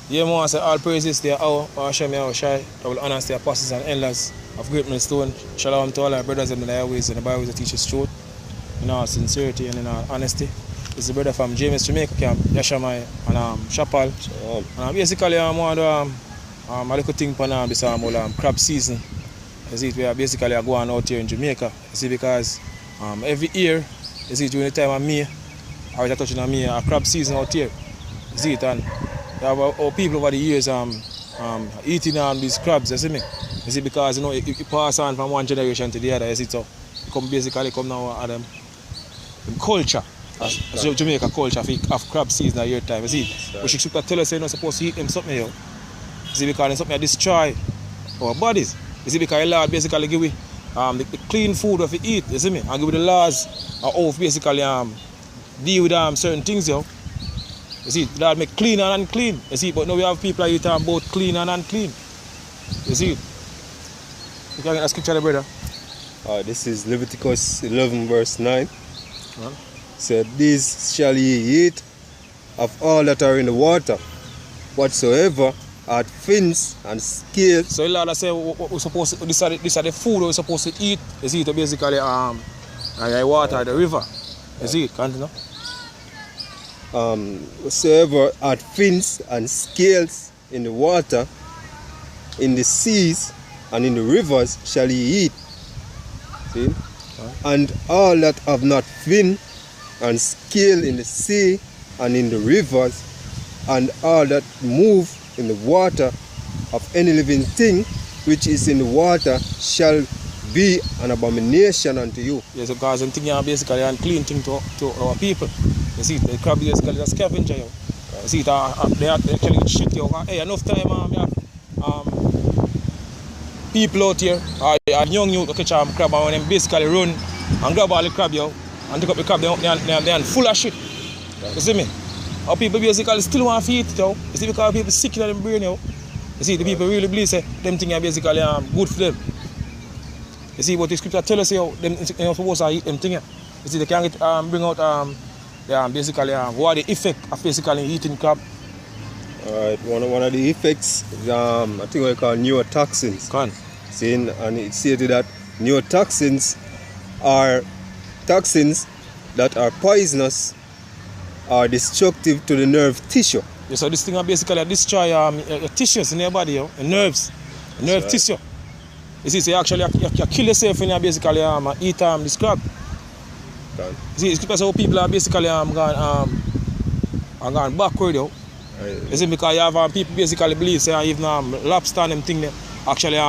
Yeah, man, I say all praises to our Hashem, our Shai, that will honor the apostles and elders of Great Millstone. Shalom to all our brothers and the airways and the Bibles that teach us truth in all sincerity and in all honesty. This is a brother from JAMAICA camp, Yashamai, and Chapel. And basically, I want to a little thing for this crab season. You see, we are basically going out here in Jamaica. You see, because every year, you see, during the time of May, I was touching on May, a crab season out here. You see it, and you have our people over the years eating these crabs, you see me? You see, because you know it pass on from one generation to the other, you see, so it basically come now at culture. As Jamaica culture of crab season at year time, you see. But she should tell us you're not supposed to eat them something here. You see, because it's something that destroy our bodies. You see, because the Lord basically give we the clean food that we eat, you see me? And give we the laws of how basically deal with certain things, yo. You see, that make clean and unclean. You see, but now we have people that talking about clean and unclean. You see? You can get a scripture there, brother. This is Leviticus 11 verse 9. Said, these shall ye eat of all that are in the water, whatsoever are fins and scales. So the Lord say we're supposed to, this are the food we're supposed to eat. You see, to basically the water, the river. You see, continue. Whatsoever are fins and scales in the water, in the seas and in the rivers shall ye eat. See? And all that have not fin and scale in the sea and in the rivers, and all that move in the water of any living thing which is in the water shall be an abomination unto you. Yes, because I'm thinking basically unclean thing to our people. You see, the crab is basically a scavenger. You see, they actually eat shit. Hey, enough time, people out here, young youth, catch a crab and them basically run and grab all the crab, yo, and take up the crab. They're full of shit. You see me? Our people basically still want to eat it, yo. You see, because people sick in their brain, yo. You see, the people really believe that them things are basically good for them. You see, what the scripture tell us, yo, them supposed to eat them things. You see, they can bring out basically what are the effect of basically eating crab. Alright, one of the effects is I think we call neurotoxins. Saying, and it stated that neurotoxins are toxins that are poisonous or destructive to the nerve tissue. Yeah, so this thing basically destroy tissues in your body, yo, nerves, nerve tissue. You see, so actually you kill yourself when you basically eat this crab. You see, it's because how people are basically gone backward, yo. You see, because you have people basically believe say even lobster and them thing there actually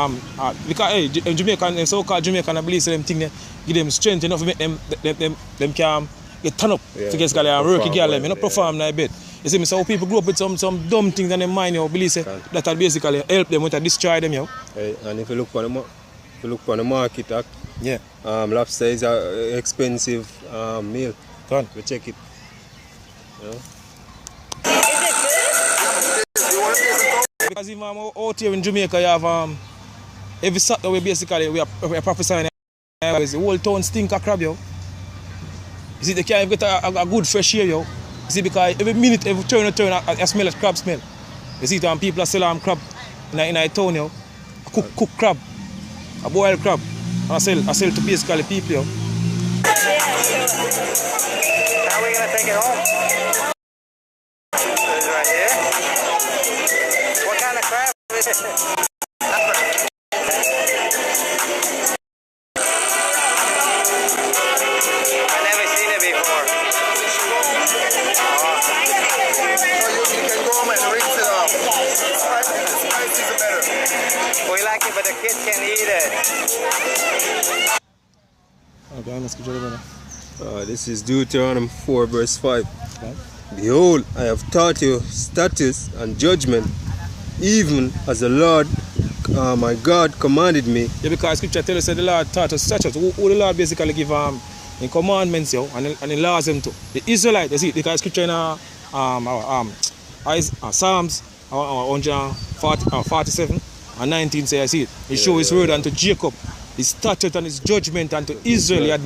because hey, in Jamaica, so-called Jamaican believe them thing there give them strength enough to make them can get turn up to basically work again, you know, perform like bed. You see me, so people grow up with some dumb things in their mind, you believe say that will basically help them with destroy them, yo. Hey, and if you look for the market, yeah, lobster is an expensive meal. We check it. You know? Because even out here in Jamaica, you have every Saturday basically we are prophesying the whole town stink of crab, yo. You see, they can't even get a good fresh air, yo. You see, because every minute, every turn, I smell a crab smell. You see, people are selling crab in a town, yo. Cook crab, a boiled crab. And I sell to basically people, yo. How are we gonna take it home? This right here. What kind of crab is it? I've never seen it before. You can go home and rinse it off. The spices are better. We like it, but the kids can't eat it. Okay, let's go. This is Deuteronomy 4 verse 5. Okay. Behold, I have taught you statutes and judgment, even as the Lord my God commanded me. Yeah, because scripture tells us that the Lord taught us statutes. Who the Lord basically give in commandments, yo, and he laws them to. The Israelites, you see, because scripture in Psalms 147 and 19 say, I see it. He show his word unto Jacob, his statute and his judgment unto Israel,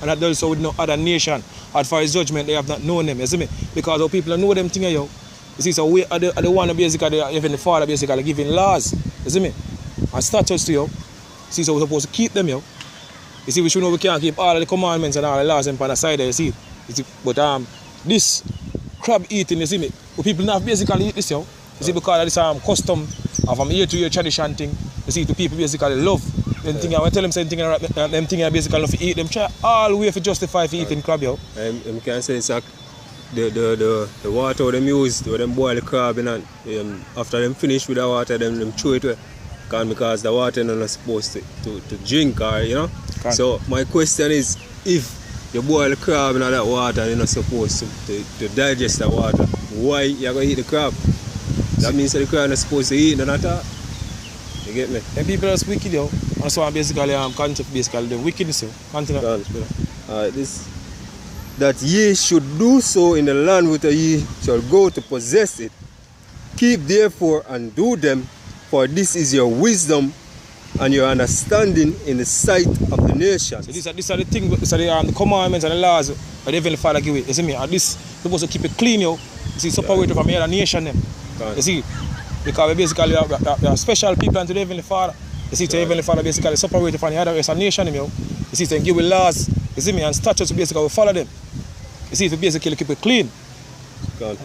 and also with no other nation. As far as judgment, they have not known them, you see me? Because our people know them things, yo. You see, so we are the one basically, even the Father basically giving laws. You see me? And statutes to you. See, so we're supposed to keep them, yo. You see, we should know we can't keep all of the commandments and all the laws and on the side there, you see. But this crab eating, you see me, people not basically eat this, yo. You see, because of this custom of year-to-year tradition thing. You see, the people basically love them thing. I tell them something, them thing basically love to eat them. Try all the way to justify for eating crab, yo. I can say it's like the water them use, them boil the crab and after them finish with the water, them throw it away. Because the water is not supposed to drink, or, you know. So my question is, if you boil the crab in that water and you're not supposed to digest the water, why you going to eat the crab? That means that the crab is not supposed to eat none at all. You get me? And people are wicked, yo. And so basically concept basically the wickedness, yo. Continue. That ye should do so in the land whither ye shall go to possess it. Keep therefore and do them, for this is your wisdom and your understanding in the sight of the nations. So these are the things, these are the commandments and the laws that the Heavenly Father give it. You see me? And this supposed to keep it clean, yo. You see, separate from the other nation them. You see? Because we basically are special people unto the Heavenly Father. You see, the Heavenly Father basically separated from the other rest of nation them, yo. You see, they give it laws, you see me, and statutes basically we follow them. You see, to basically keep it clean. God.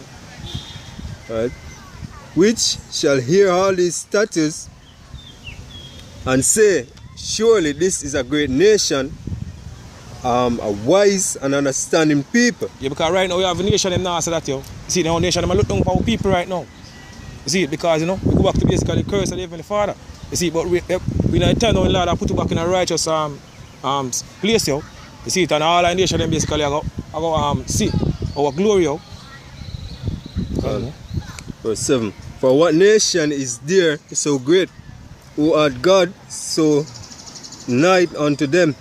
Alright. Which shall hear all these statutes and say, surely this is a great nation, a wise and understanding people. Yeah, because right now we have a nation them now say that, yo. You see, the nation them look down for our people right now. You see, because you know, we go back to basically the curse of the Heavenly Father. You see, but we not turn down Lord and put it back in a righteous place, yo. You see it, and all our nation them basically I go see our glory, yo. Verse 7. For what nation is there so great, who art God so nigh unto them,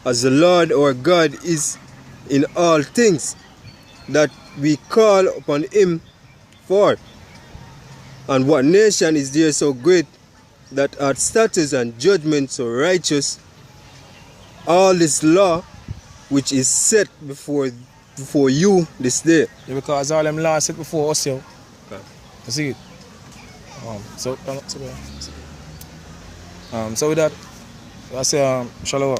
as the Lord our God is in all things, that we call upon him for? And what nation is there so great, that hath statutes and judgments so righteous, all this law which is set before you this day? Yeah, because all them laws set before us, yo. Okay. You see it? So with that, I say, shalom.